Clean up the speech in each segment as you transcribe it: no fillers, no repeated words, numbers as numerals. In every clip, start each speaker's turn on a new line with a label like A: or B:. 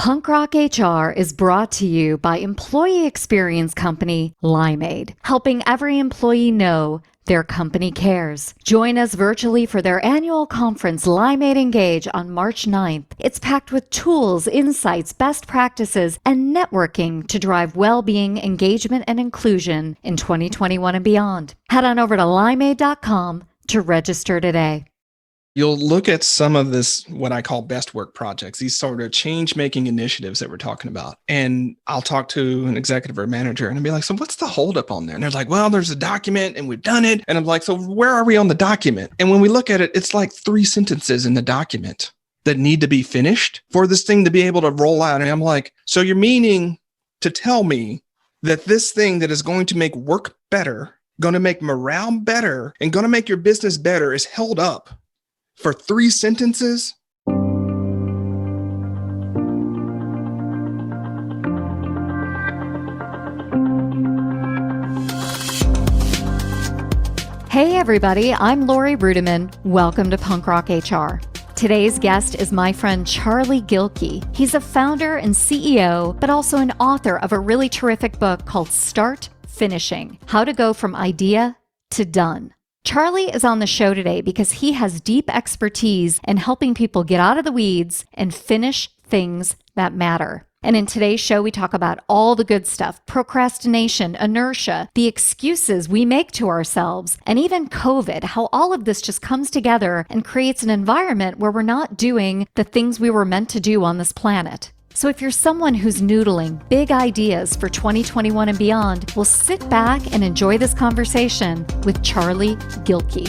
A: Punk Rock HR is brought to you by employee experience company Limeade, helping every employee know their company cares. Join us virtually for their annual conference, Limeade Engage, on March 9th. It's packed with tools, insights, best practices, and networking to drive well-being, engagement, and inclusion in 2021 and beyond. Head on over to limeade.com to register today.
B: You'll look at some of this, what I call best work projects, these sort of change-making initiatives that we're talking about. And I'll talk to an executive or a manager and I'll be like, so what's the holdup on there? And they're like, well, there's a document and we've done it. And I'm like, so where are we on the document? And when we look at it, it's like 3 sentences in the document that need to be finished for this thing to be able to roll out. And I'm like, so you're meaning to tell me that this thing that is going to make work better, going to make morale better, and going to make your business better is held up for 3 sentences?
A: Hey everybody, I'm Lori Rudiman. Welcome to Punk Rock HR. Today's guest is my friend Charlie Gilkey. He's a founder and CEO, but also an author of a really terrific book called Start Finishing: How to Go from Idea to Done. Charlie is on the show today because he has deep expertise in helping people get out of the weeds and finish things that matter. And in today's show, we talk about all the good stuff: procrastination, inertia, the excuses we make to ourselves, and even COVID, how all of this just comes together and creates an environment where we're not doing the things we were meant to do on this planet. So if you're someone who's noodling big ideas for 2021 and beyond, we'll sit back and enjoy this conversation with Charlie Gilkey.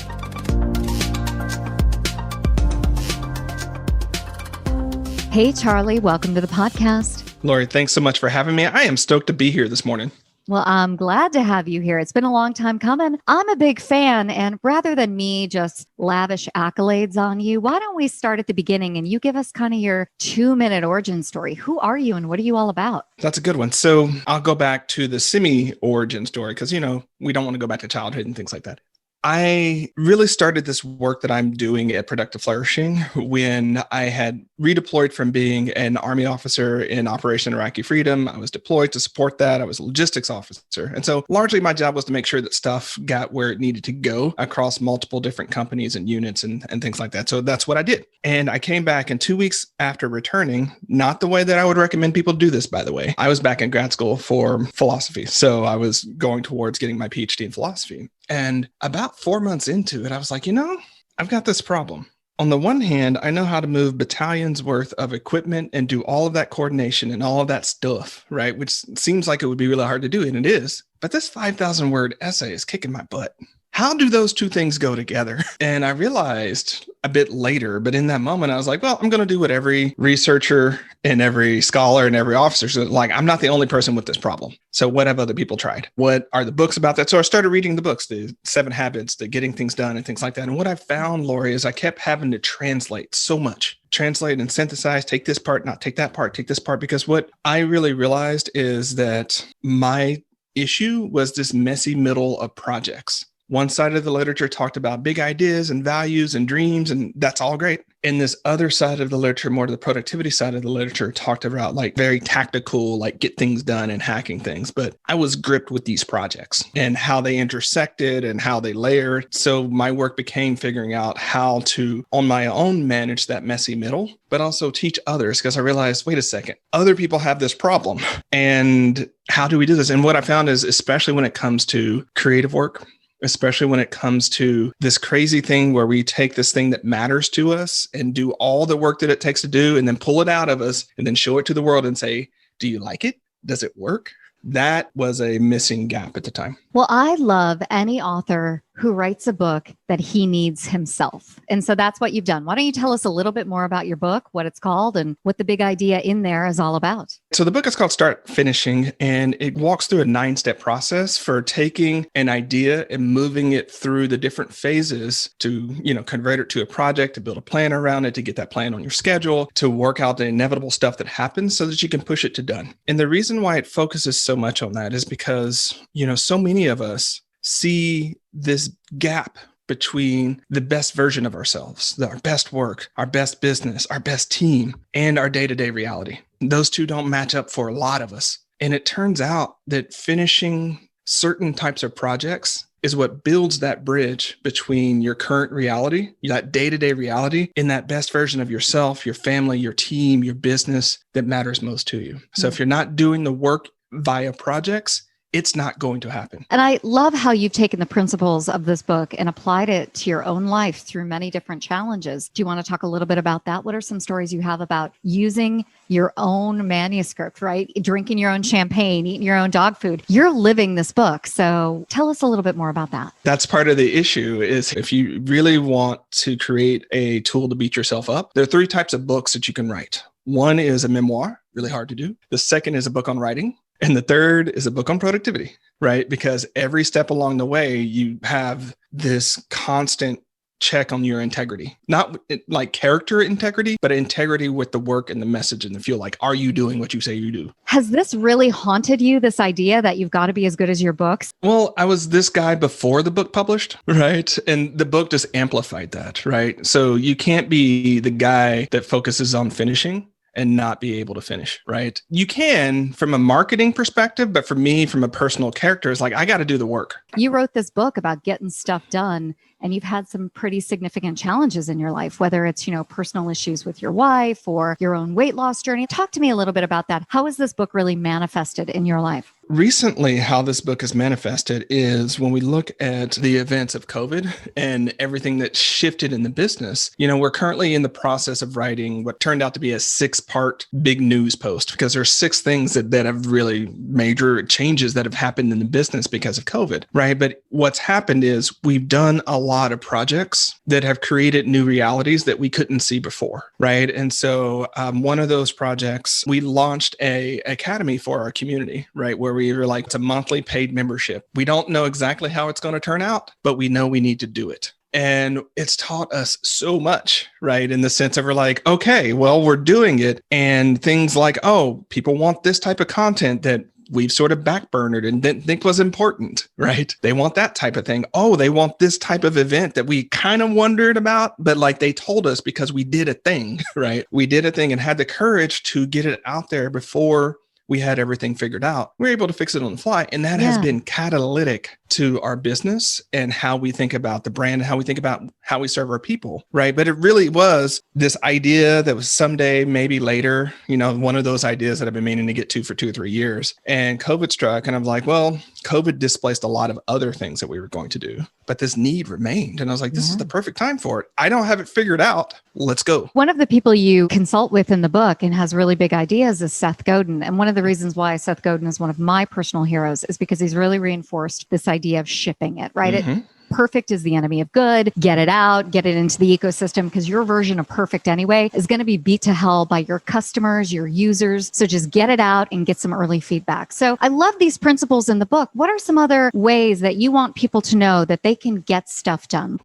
A: Hey, Charlie, welcome to the podcast.
B: Lori, thanks so much for having me. I am stoked to be here this morning.
A: Well, I'm glad to have you here. It's been a long time coming. I'm a big fan, and rather than me just lavish accolades on you, why don't we start at the beginning and you give us kind of your 2-minute origin story? Who are you and what are you all about?
B: That's a good one. So I'll go back to the semi-origin story because, we don't want to go back to childhood and things like that. I really started this work that I'm doing at Productive Flourishing when I had redeployed from being an Army officer in Operation Iraqi Freedom. I was deployed to support that. I was a logistics officer. And so largely my job was to make sure that stuff got where it needed to go across multiple different companies and units and things like that. So that's what I did. And I came back, and 2 weeks after returning, not the way that I would recommend people do this, by the way, I was back in grad school for philosophy. So I was going towards getting my PhD in philosophy. And about 4 months into it, I was like, I've got this problem. On the one hand, I know how to move battalions worth of equipment and do all of that coordination and all of that stuff, right? Which seems like it would be really hard to do, and it is. But this 5,000 word essay is kicking my butt. How do those two things go together? And I realized a bit later, but in that moment, I was like, well, I'm going to do what every researcher and every scholar and every officer said. Like, I'm not the only person with this problem. So what have other people tried? What are the books about that? So I started reading the books, the 7 Habits, the Getting Things Done and things like that. And what I found, Lori, is I kept having to translate so much. Translate and synthesize, take this part, not take that part, take this part. Because what I really realized is that my issue was this messy middle of projects. One side of the literature talked about big ideas and values and dreams, and that's all great. And this other side of the literature, more to the productivity side of the literature, talked about like very tactical, like get things done and hacking things. But I was gripped with these projects and how they intersected and how they layered. So my work became figuring out how to, on my own, manage that messy middle, but also teach others, because I realized, wait a second, other people have this problem. And how do we do this? And what I found is, especially when it comes to creative work, especially when it comes to this crazy thing where we take this thing that matters to us and do all the work that it takes to do and then pull it out of us and then show it to the world and say, do you like it? Does it work? That was a missing gap at the time.
A: Well, I love any author who writes a book that he needs himself. And so that's what you've done. Why don't you tell us a little bit more about your book, what it's called, and what the big idea in there is all about?
B: So the book is called Start Finishing, and it walks through a 9-step process for taking an idea and moving it through the different phases to, convert it to a project, to build a plan around it, to get that plan on your schedule, to work out the inevitable stuff that happens so that you can push it to done. And the reason why it focuses so much on that is because, so many of us see this gap between the best version of ourselves, our best work, our best business, our best team, and our day-to-day reality. Those two don't match up for a lot of us. And it turns out that finishing certain types of projects is what builds that bridge between your current reality, that day-to-day reality, and that best version of yourself, your family, your team, your business that matters most to you. So if you're not doing the work via projects, it's not going to happen.
A: And I love how you've taken the principles of this book and applied it to your own life through many different challenges. Do you want to talk a little bit about that? What are some stories you have about using your own manuscript, right? Drinking your own champagne, eating your own dog food. You're living this book. So tell us a little bit more about that.
B: That's part of the issue is if you really want to create a tool to beat yourself up, there are 3 types of books that you can write. One is a memoir, really hard to do. The second is a book on writing. And the third is a book on productivity, right? Because every step along the way, you have this constant check on your integrity, not like character integrity, but integrity with the work and the message and the feel. Like, are you doing what you say you do?
A: Has this really haunted you, this idea that you've got to be as good as your books?
B: Well, I was this guy before the book published, right? And the book just amplified that, right? So you can't be the guy that focuses on finishing and not be able to finish, right? You can from a marketing perspective, but for me, from a personal character, it's like, I got to do the work.
A: You wrote this book about getting stuff done, and you've had some pretty significant challenges in your life, whether it's, personal issues with your wife or your own weight loss journey. Talk to me a little bit about that. How has this book really manifested in your life?
B: Recently, how this book has manifested is when we look at the events of COVID and everything that shifted in the business, we're currently in the process of writing what turned out to be a 6-part big news post, because there's 6 things that have really major changes that have happened in the business because of COVID, right? But what's happened is we've done a lot of projects that have created new realities that we couldn't see before, right? And so one of those projects, we launched a academy for our community, right? Where we were like, it's a monthly paid membership. We don't know exactly how it's going to turn out, but we know we need to do it. And it's taught us so much, right? In the sense of we're like, okay, well, we're doing it. And things like, oh, people want this type of content that we've sort of backburnered and didn't think was important, right? They want that type of thing. Oh, they want this type of event that we kind of wondered about, but like they told us because we did a thing, right? We did a thing and had the courage to get it out there before we had everything figured out. We were able to fix it on the fly. And that has been catalytic to our business and how we think about the brand, how we think about how we serve our people, right? But it really was this idea that was someday, maybe later, one of those ideas that I've been meaning to get to for 2 or 3 years. And COVID struck and I'm like, well, COVID displaced a lot of other things that we were going to do, but this need remained. And I was like, this is the perfect time for it. I don't have it figured out. Let's go.
A: One of the people you consult with in the book and has really big ideas is Seth Godin. And one of the reasons why Seth Godin is one of my personal heroes is because he's really reinforced this idea of shipping it, right? Perfect is the enemy of good. Get it out, get it into the ecosystem, because your version of perfect anyway is going to be beat to hell by your customers, your users. So just get it out and get some early feedback. So I love these principles in the book. What are some other ways that you want people to know that they can get stuff done?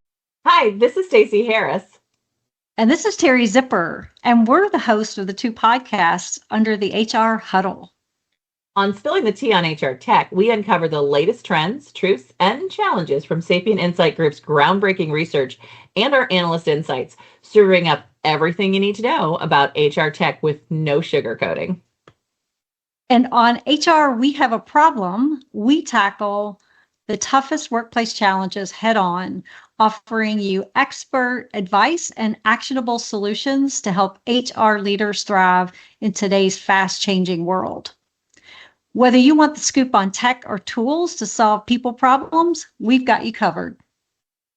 C: Hi, this is Stacey Harris.
D: And this is Terry Zipper. And we're the host of the 2 podcasts under the HR Huddle.
C: On Spilling the Tea on HR Tech, we uncover the latest trends, truths, and challenges from Sapient Insight Group's groundbreaking research and our analyst insights, serving up everything you need to know about HR tech with no sugarcoating.
D: And on HR, we have a problem. We tackle the toughest workplace challenges head on, offering you expert advice and actionable solutions to help HR leaders thrive in today's fast-changing world. Whether you want the scoop on tech or tools to solve people problems, we've got you covered.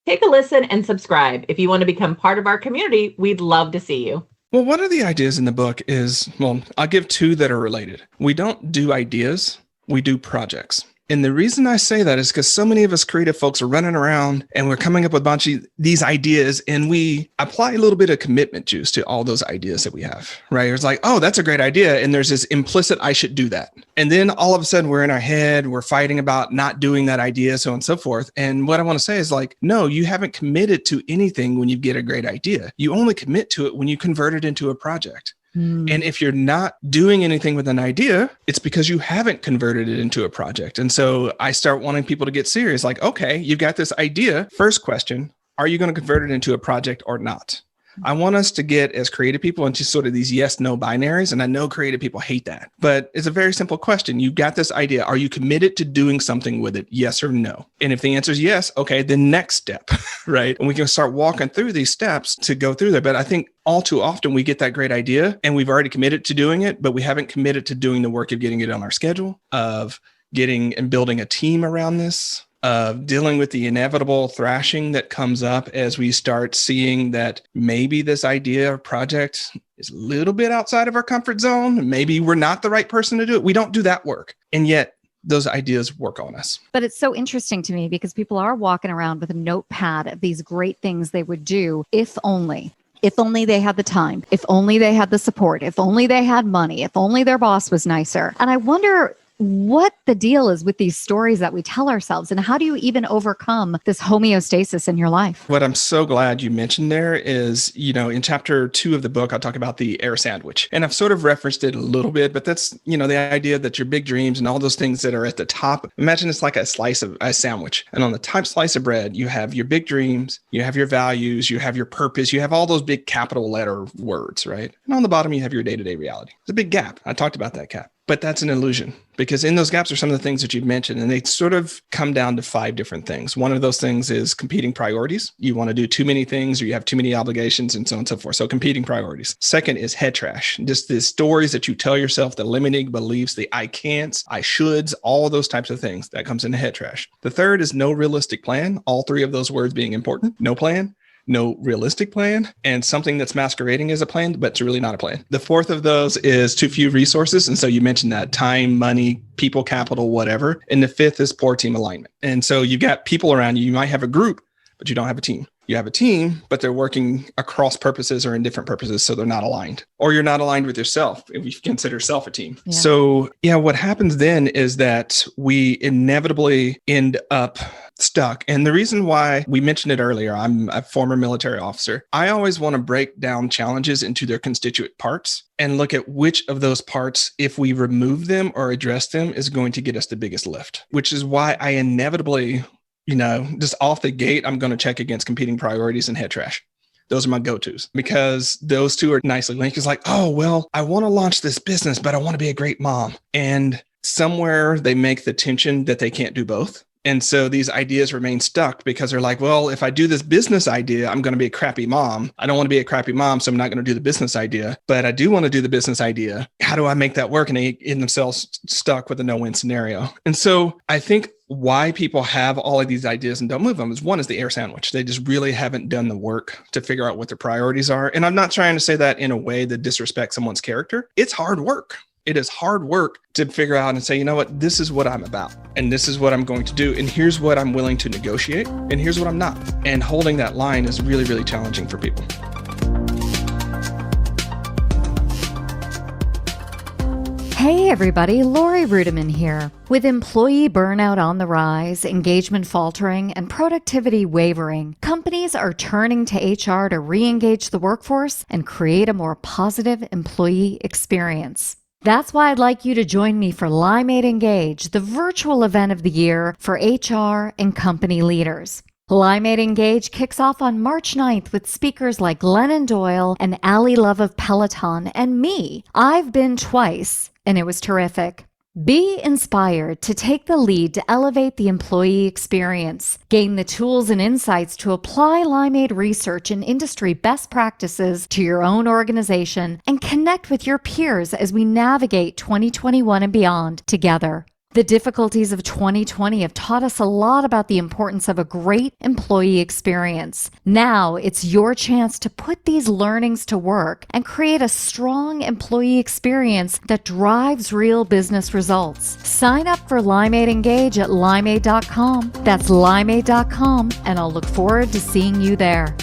C: Take a listen and subscribe. If you want to become part of our community, we'd love to see you.
B: Well, one of the ideas in the book is, I'll give 2 that are related. We don't do ideas, we do projects. And the reason I say that is because so many of us creative folks are running around and we're coming up with a bunch of these ideas and we apply a little bit of commitment juice to all those ideas that we have, right? It's like, oh, that's a great idea. And there's this implicit, I should do that. And then all of a sudden we're in our head, we're fighting about not doing that idea, so on and so forth. And what I want to say is like, no, you haven't committed to anything when you get a great idea. You only commit to it when you convert it into a project. And if you're not doing anything with an idea, it's because you haven't converted it into a project. And so I start wanting people to get serious. Like, okay, you've got this idea. First question, are you going to convert it into a project or not? I want us to get as creative people into sort of these yes, no binaries. And I know creative people hate that, but it's a very simple question. You've got this idea. Are you committed to doing something with it? Yes or no? And if the answer is yes, okay, the next step, right? And we can start walking through these steps to go through there. But I think all too often we get that great idea and we've already committed to doing it, but we haven't committed to doing the work of getting it on our schedule, of getting and building a team around this, of dealing with the inevitable thrashing that comes up as we start seeing that maybe this idea or project is a little bit outside of our comfort zone. Maybe we're not the right person to do it. We don't do that work. And yet those ideas work on us.
A: But it's so interesting to me because people are walking around with a notepad of these great things they would do if only. If only they had the time, if only they had the support, if only they had money, if only their boss was nicer. And I wonder what the deal is with these stories that we tell ourselves, and how do you even overcome this homeostasis in your life?
B: What I'm so glad you mentioned there is, in chapter 2 of the book, I'll talk about the air sandwich. And I've sort of referenced it a little bit, but that's, the idea that your big dreams and all those things that are at the top, imagine it's like a slice of a sandwich. And on the top slice of bread, you have your big dreams, you have your values, you have your purpose, you have all those big capital letter words, right? And on the bottom, you have your day-to-day reality. It's a big gap. I talked about that gap. But that's an illusion, because in those gaps are some of the things that you've mentioned, and they sort of come down to 5 different things. One of those things is competing priorities. You want to do too many things, or you have too many obligations, and so on and so forth. So competing priorities. Second is head trash. Just the stories that you tell yourself, the limiting beliefs, the I can'ts, I shoulds, all of those types of things. That comes into head trash. The third is no realistic plan. All 3 of those words being important. No plan, no realistic plan, and something that's masquerading as a plan, but it's really not a plan. The fourth of those is too few resources. And so you mentioned that: time, money, people, capital, whatever. And the fifth is poor team alignment. And so you've got people around you. You might have a group, but you don't have a team. You have a team, but they're working across purposes or in different purposes, so they're not aligned. Or you're not aligned with yourself if you consider self a team. Yeah. So what happens then is that we inevitably end up stuck. And the reason why we mentioned it earlier, I'm a former military officer. I always want to break down challenges into their constituent parts and look at which of those parts, if we remove them or address them, is going to get us the biggest lift, which is why I inevitably, just off the gate, I'm going to check against competing priorities and head trash. Those are my go-tos, because those 2 are nicely linked. It's like, oh, well, I want to launch this business, but I want to be a great mom. And somewhere they make the tension that they can't do both. And so these ideas remain stuck because they're like, well, if I do this business idea, I'm going to be a crappy mom. I don't want to be a crappy mom, so I'm not going to do the business idea. But I do want to do the business idea. How do I make that work? And they in themselves stuck with a no-win scenario. And so I think why people have all of these ideas and don't move them is, one, is the air sandwich. They just really haven't done the work to figure out what their priorities are. And I'm not trying to say that in a way that disrespects someone's character. It's hard work. It is hard work to figure out and say, this is what I'm about, and this is what I'm going to do, and here's what I'm willing to negotiate, and here's what I'm not. And holding that line is really, really challenging for people.
A: Hey everybody, Lori Rudiman here. With employee burnout on the rise, engagement faltering, and productivity wavering, companies are turning to HR to re-engage the workforce and create a more positive employee experience. That's why I'd like you to join me for Limeade Engage, the virtual event of the year for HR and company leaders. Limeade Engage kicks off on March 9th with speakers like Glennon Doyle and Allie Love of Peloton and me. I've been twice, and it was terrific. Be inspired to take the lead to elevate the employee experience, gain the tools and insights to apply Limeade research and industry best practices to your own organization, and connect with your peers as we navigate 2021 and beyond together. The difficulties of 2020 have taught us a lot about the importance of a great employee experience. Now it's your chance to put these learnings to work and create a strong employee experience that drives real business results. Sign up for Limeade Engage at limeade.com. That's limeade.com, and I'll look forward to seeing you there.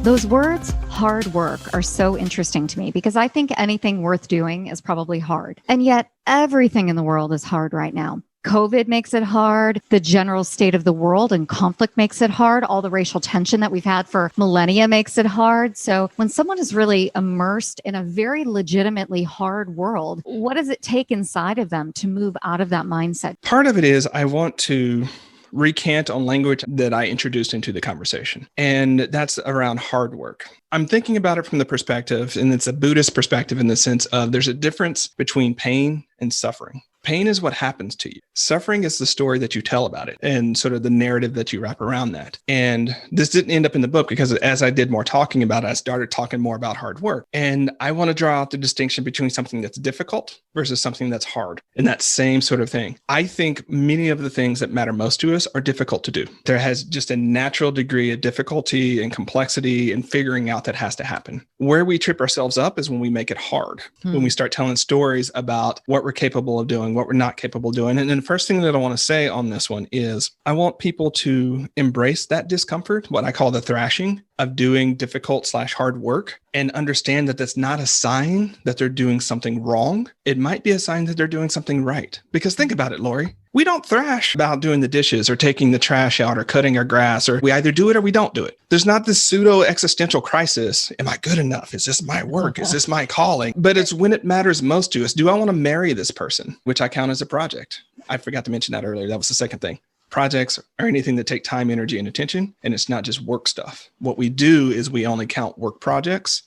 A: Those words, hard work, are so interesting to me because I think anything worth doing is probably hard. And yet everything in the world is hard right now. COVID makes it hard. The general state of the world and conflict makes it hard. All the racial tension that we've had for millennia makes it hard. So when someone is really immersed in a very legitimately hard world, what does it take inside of them to move out of that mindset?
B: Part of it is I want to recant on language that I introduced into the conversation. And that's around hard work. I'm thinking about it from the perspective, and it's a Buddhist perspective in the sense of there's a difference between pain and suffering. Pain is what happens to you. Suffering is the story that you tell about it and sort of the narrative that you wrap around that. And this didn't end up in the book because as I did more talking about it, I started talking more about hard work. And I want to draw out the distinction between something that's difficult versus something that's hard and that same sort of thing. I think many of the things that matter most to us are difficult to do. There has just a natural degree of difficulty and complexity and figuring out that has to happen. Where we trip ourselves up is when we make it hard, when we start telling stories about what we're capable of doing, what we're not capable of doing. And then the first thing that I want to say on this one is I want people to embrace that discomfort, what I call the thrashing of doing difficult/hard work, and understand that that's not a sign that they're doing something wrong. It might be a sign that they're doing something right. Because think about it, Lori. We don't thrash about doing the dishes or taking the trash out or cutting our grass, or we either do it or we don't do it. There's not this pseudo existential crisis. Am I good enough? Is this my work? Is this my calling? But it's when it matters most to us. Do I want to marry this person? Which I count as a project. I forgot to mention that earlier. That was the second thing. Projects are anything that take time, energy, and attention. And it's not just work stuff. What we do is we only count work projects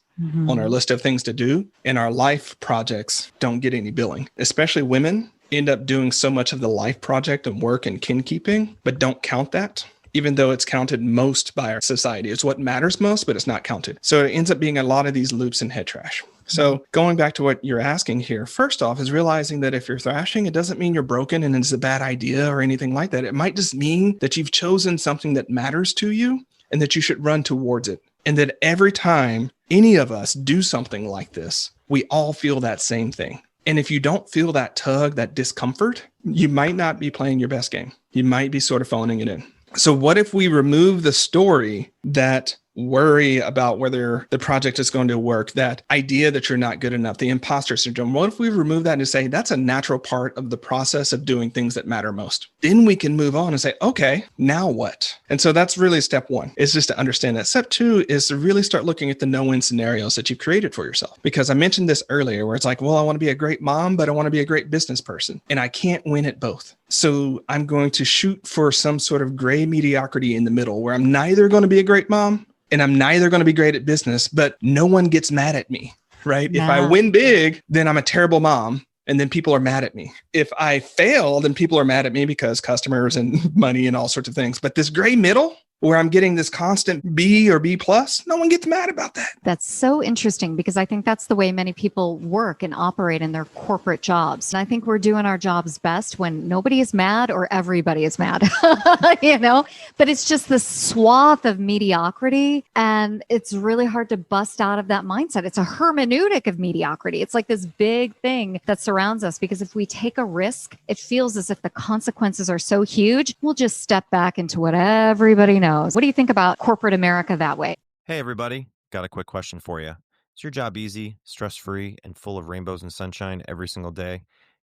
B: on our list of things to do. And our life projects don't get any billing, especially women end up doing so much of the life project and work and kin keeping, but don't count that, even though it's counted most by our society. It's what matters most, but it's not counted. So it ends up being a lot of these loops and head trash. So going back to what you're asking here, first off is realizing that if you're thrashing, it doesn't mean you're broken and it's a bad idea or anything like that. It might just mean that you've chosen something that matters to you and that you should run towards it. And that every time any of us do something like this, we all feel that same thing. And if you don't feel that tug, that discomfort, you might not be playing your best game. You might be sort of phoning it in. So what if we remove the story that worry about whether the project is going to work, that idea that you're not good enough, the imposter syndrome? What if we remove that and say that's a natural part of the process of doing things that matter most? Then we can move on and say, okay, now what? And so that's really step one, is just to understand that. Step two is to really start looking at the no-win scenarios that you've created for yourself. Because I mentioned this earlier where it's like, well, I want to be a great mom, but I want to be a great business person. And I can't win at both. So I'm going to shoot for some sort of gray mediocrity in the middle where I'm neither going to be a great mom and I'm neither going to be great at business, but no one gets mad at me, right? Yeah. If I win big, then I'm a terrible mom. And then people are mad at me. If I fail, then people are mad at me because customers and money and all sorts of things. But this gray middle, where I'm getting this constant B or B plus, no one gets mad about that.
A: That's so interesting because I think that's the way many people work and operate in their corporate jobs. And I think we're doing our jobs best when nobody is mad or everybody is mad, but it's just this swath of mediocrity. And it's really hard to bust out of that mindset. It's a hermeneutic of mediocrity. It's like this big thing that surrounds us because if we take a risk, it feels as if the consequences are so huge, we'll just step back into what everybody knows. What do you think about corporate America that way?
E: Hey, everybody. Got a quick question for you. Is your job easy, stress-free, and full of rainbows and sunshine every single day?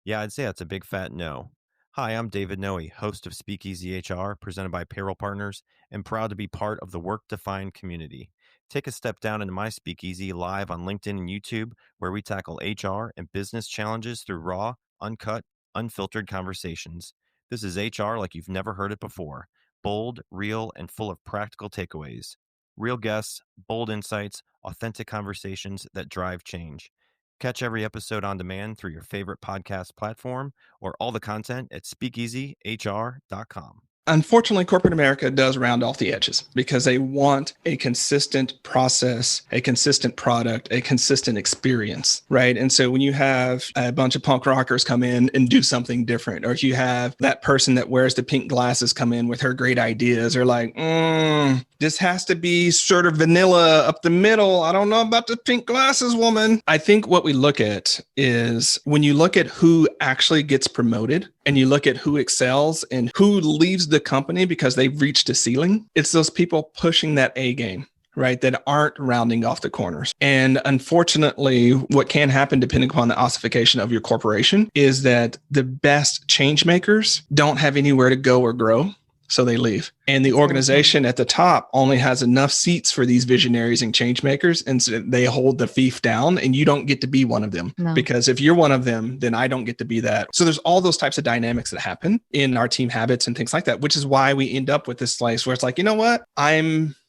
E: Yeah, I'd say that's a big fat no. Hi, I'm David Noe, host of Speakeasy HR, presented by Payroll Partners, and proud to be part of the Work-Defined community. Take a step down into my Speakeasy live on LinkedIn and YouTube, where we tackle HR and business challenges through raw, uncut, unfiltered conversations. This is HR like you've never heard it before. Bold, real, and full of practical takeaways. Real guests, bold insights, authentic conversations that drive change. Catch every episode on demand through your favorite podcast platform or all the content at speakeasyhr.com.
B: Unfortunately, corporate America does round off the edges because they want a consistent process, a consistent product, a consistent experience, right? And so when you have a bunch of punk rockers come in and do something different, or if you have that person that wears the pink glasses come in with her great ideas, they're like, this has to be sort of vanilla up the middle. I don't know about the pink glasses woman. I think what we look at is when you look at who actually gets promoted and you look at who excels and who leaves the company because they've reached a ceiling, it's those people pushing that A game, right? That aren't rounding off the corners. And unfortunately, what can happen depending upon the ossification of your corporation is that the best change makers don't have anywhere to go or grow So they leave. And the organization at the top only has enough seats for these visionaries and change makers. And so they hold the fief down, and you don't get to be one of them.
A: No.
B: Because if you're one of them, then I don't get to be that. So there's all those types of dynamics that happen in our team habits and things like that, which is why we end up with this place where it's like, you know what?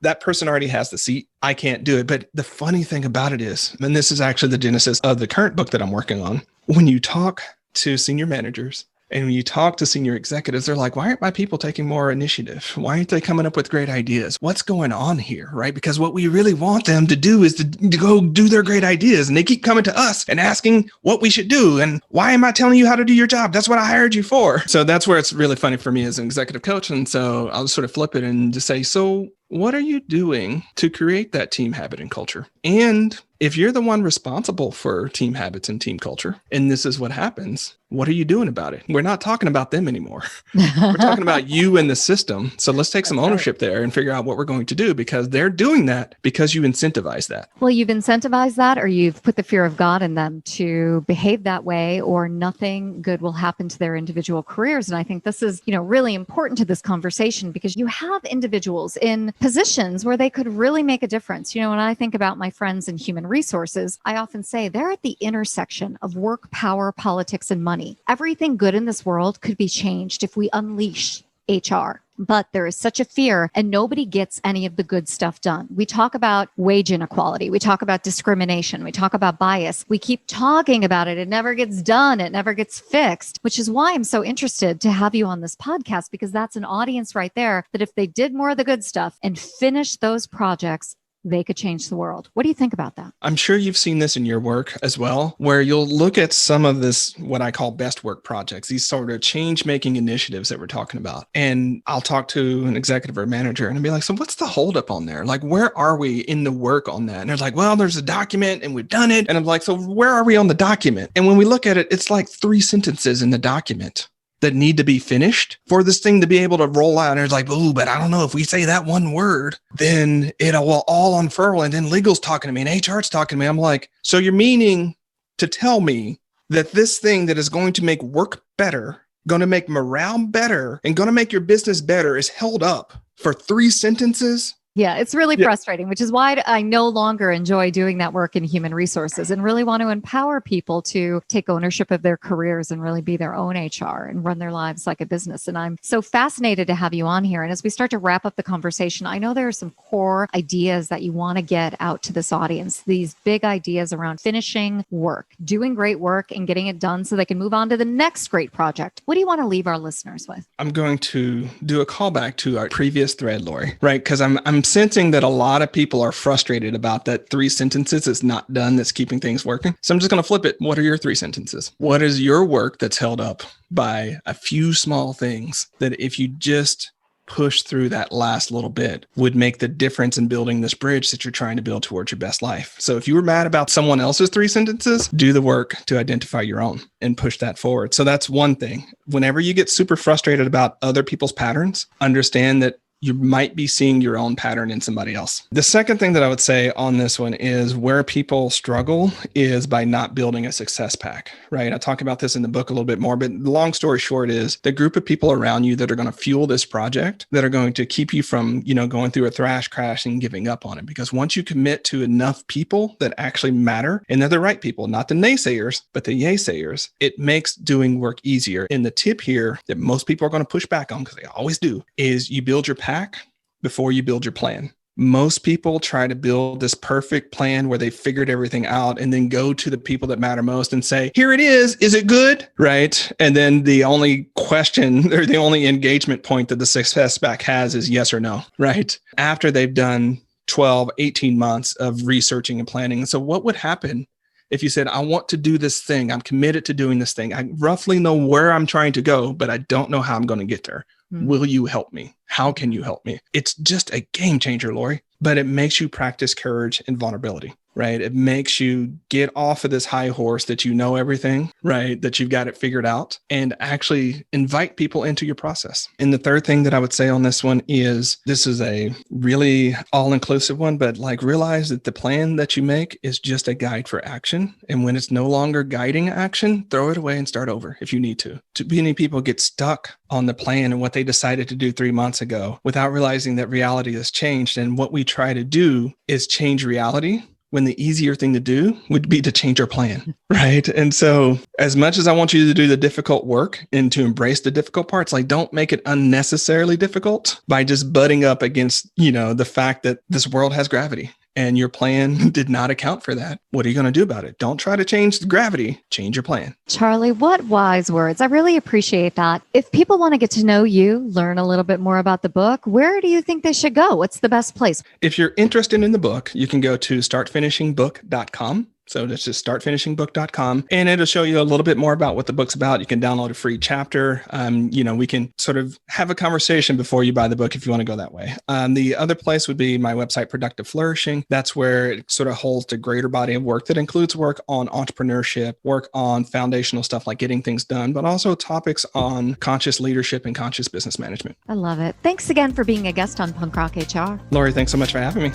B: That person already has the seat. I can't do it. But the funny thing about it is, and this is actually the genesis of the current book that I'm working on, when you talk to senior managers, and when you talk to senior executives, they're like, why aren't my people taking more initiative? Why aren't they coming up with great ideas? What's going on here, right? Because what we really want them to do is to go do their great ideas. And they keep coming to us and asking what we should do. And why am I telling you how to do your job? That's what I hired you for. So that's where it's really funny for me as an executive coach. And so I'll sort of flip it and just say, so what are you doing to create that team habit and culture? And if you're the one responsible for team habits and team culture, and this is what happens, what are you doing about it? We're not talking about them anymore. We're talking about you and the system. So let's take some ownership there and figure out what we're going to do, because they're doing that because you incentivize that.
A: Well, you've incentivized that, or you've put the fear of God in them to behave that way, or nothing good will happen to their individual careers. And I think this is, really important to this conversation, because you have individuals in positions where they could really make a difference. When I think about my friends in human resources, I often say they're at the intersection of work, power, politics, and money. Everything good in this world could be changed if we unleash HR. But there is such a fear, and nobody gets any of the good stuff done. We talk about wage inequality. We talk about discrimination. We talk about bias. We keep talking about it. It never gets done. It never gets fixed, which is why I'm so interested to have you on this podcast, because that's an audience right there that if they did more of the good stuff and finished those projects, they could change the world. What do you think about that?
B: I'm sure you've seen this in your work as well, where you'll look at some of this, what I call best work projects, these sort of change-making initiatives that we're talking about. And I'll talk to an executive or manager and I'll be like, so what's the holdup on there? Like, where are we in the work on that? And they're like, well, there's a document and we've done it. And I'm like, so where are we on the document? And when we look at it, it's like 3 sentences in the document that need to be finished for this thing to be able to roll out. And it's like, oh, but I don't know, if we say that one word, then it will all unfurl. And then legal's talking to me and HR's talking to me. I'm like, so you're meaning to tell me that this thing that is going to make work better, going to make morale better, and going to make your business better is held up for 3 sentences?
A: Yeah, it's really frustrating, which is why I no longer enjoy doing that work in human resources, and really want to empower people to take ownership of their careers and really be their own HR and run their lives like a business. And I'm so fascinated to have you on here. And as we start to wrap up the conversation, I know there are some core ideas that you want to get out to this audience, these big ideas around finishing work, doing great work and getting it done so they can move on to the next great project. What do you want to leave our listeners with?
B: I'm going to do a callback to our previous thread, Lori, right? Because I'm sensing that a lot of people are frustrated about that 3 sentences is not done that's keeping things working. So I'm just going to flip it. What are your 3 sentences? What is your work that's held up by a few small things that if you just push through that last little bit would make the difference in building this bridge that you're trying to build towards your best life? So if you were mad about someone else's 3 sentences, do the work to identify your own and push that forward. So that's one thing. Whenever you get super frustrated about other people's patterns, understand that you might be seeing your own pattern in somebody else. The second thing that I would say on this one is where people struggle is by not building a success pack, right? I talk about this in the book a little bit more, but the long story short is the group of people around you that are going to fuel this project, that are going to keep you from, going through a thrash crash and giving up on it. Because once you commit to enough people that actually matter, and they're the right people, not the naysayers, but the yaysayers, it makes doing work easier. And the tip here that most people are going to push back on, because they always do, is you build your pack before you build your plan. Most people try to build this perfect plan where they figured everything out and then go to the people that matter most and say, here it is it good? Right? And then the only question or the only engagement point that the success pack has is yes or no, right? After they've done 12, 18 months of researching and planning. So what would happen if you said, I want to do this thing, I'm committed to doing this thing, I roughly know where I'm trying to go, but I don't know how I'm going to get there. Will you help me? How can you help me? It's just a game changer, Lori, but it makes you practice courage and vulnerability. right? It makes you get off of this high horse that you know everything, right? That you've got it figured out, and actually invite people into your process. And the third thing that I would say on this one is, this is a really all-inclusive one, but like, realize that the plan that you make is just a guide for action. And when it's no longer guiding action, throw it away and start over if you need to. Too many people get stuck on the plan and what they decided to do 3 months ago without realizing that reality has changed. And what we try to do is change reality, when the easier thing to do would be to change our plan, right? And so as much as I want you to do the difficult work and to embrace the difficult parts, like, don't make it unnecessarily difficult by just butting up against, the fact that this world has gravity and your plan did not account for that. What are you going to do about it? Don't try to change the gravity, change your plan.
A: Charlie, what wise words. I really appreciate that. If people want to get to know you, learn a little bit more about the book, where do you think they should go? What's the best place?
B: If you're interested in the book, you can go to startfinishingbook.com. So that's just startfinishingbook.com, and it'll show you a little bit more about what the book's about. You can download a free chapter. We can sort of have a conversation before you buy the book if you want to go that way. The other place would be my website, Productive Flourishing. That's where it sort of holds the greater body of work that includes work on entrepreneurship, work on foundational stuff like getting things done, but also topics on conscious leadership and conscious business management.
A: I love it. Thanks again for being a guest on Punk Rock HR.
B: Lori, thanks so much for having me.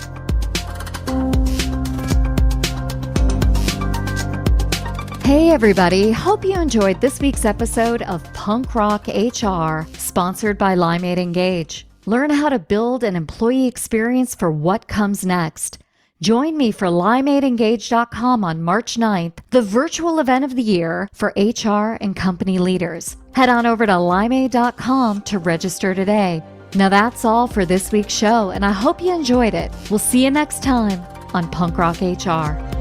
A: Hey everybody, hope you enjoyed this week's episode of Punk Rock HR, sponsored by Limeade Engage. Learn how to build an employee experience for what comes next. Join me for limeadeengage.com on March 9th, the virtual event of the year for HR and company leaders. Head on over to limeade.com to register today. Now that's all for this week's show, and I hope you enjoyed it. We'll see you next time on Punk Rock HR.